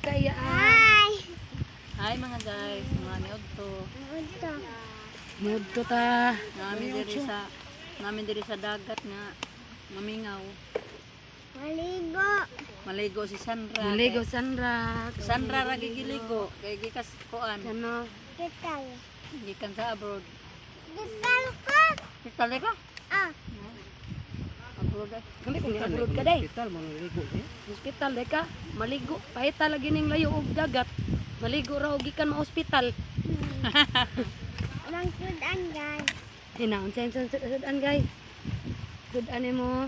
kaiyaan. Hi mga guys, mga niudto. Mudto ta. Namin diri sa dagat nga mamingaw. Maligo. Maligo si Sandra. Maligo Sandra. Sandra ra gigiligo kay gikas kuan. Ano? Kital. Gikan sa abroad. Kital ko. Kitali ka? Ah. Abroad ay. Kami kung abroad ka day. Hospital maligo eh. Hospital day ka. Maligo. Pahita lagi ning layo og dagat. Maligo ra og gikan ma ospital. Anong sudan guys? Hinaon sa sudan guys. Sudan mo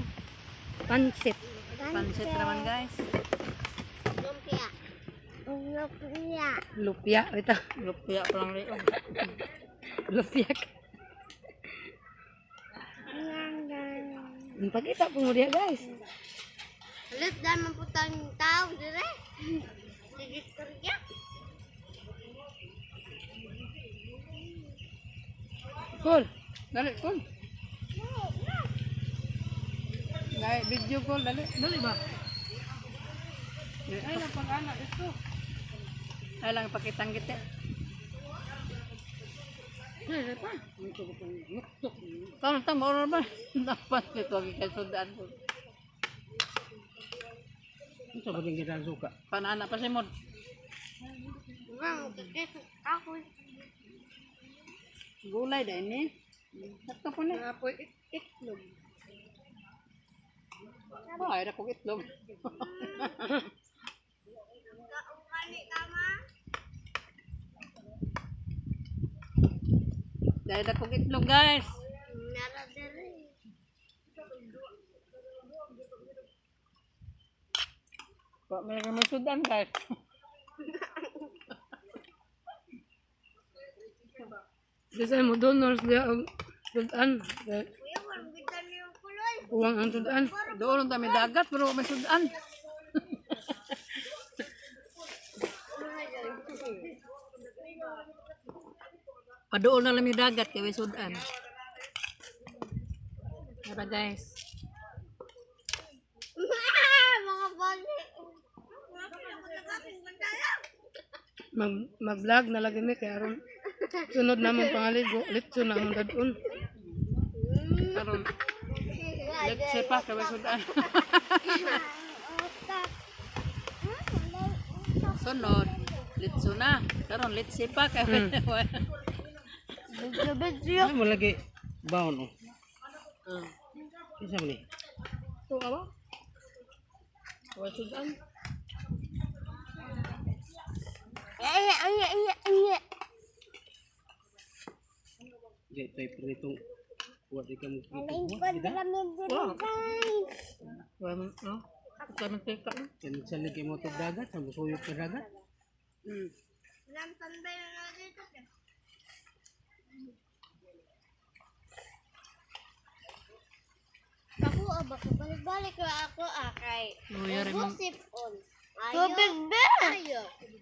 pansit. Pansit raman guys. Lumpia. Lumpia. Lupya rito. Lupya pa lang rin. Lupya. Ayan guys. Pagkita po mo diya guys. Halit dahil maputang tao dire. Sigit kerja. Cool. Dali, cool. Dali, video call, dali. Dali ba? Ay, napag-anak ito. Ay lang, pakitang giti. Dali pa. Tama, oras ba? Dapat nito, kay sudaan ko. Ano sa baling kita suka? Panana pa si Mod. Bang, kikisok ako. Gulay dahil ni. Sakto po ni. Apoy itlog. Ay, na kong itlog. Kaukali tama. Dahil na kong itlog guys. Nara dire. May sudan guys. Kasi mo donors diya og sudan. Kuya, walang bitan yung kuloy. Uwang ang sudan. Doon kami dagat pero may sudan. Padoon na lang yung dagat kaya may sudan. Tara guys. Mga bali. Mag-vlog na lagi mi kay aron sunod naman pangaligo. Litso na ang dadun. Karon let's say pa kaya may sudan. Sunod. Litso na. Karon let's say pa kaya may Video. Ano mo lagi baon oh. Isa mo ni. Ito ka ba? Wala sudan. Di tay pritong buat di kamu Alain gitu. ko dalam video guys. Wala no? Kami teka. Kan sa lagi mo tog dagat, sa musuyok ka dagat. Walang tambay na dito. Ako aba ko balik-balik ko ako akay. Yari mo. Sipon. Tubig ba?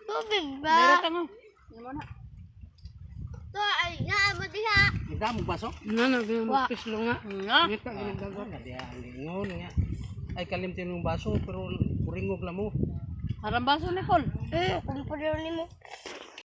Tubig ba? Dere ta mo. Ano na? To ay nga mo diha. Ida mo baso? Nga pislo nga. Nga. Ngita ganun dagat. Wala di ang lingon nga. Ay kalimtin yung baso pero kuringog lang mo. Harang baso ni Col. Kung pwede mo.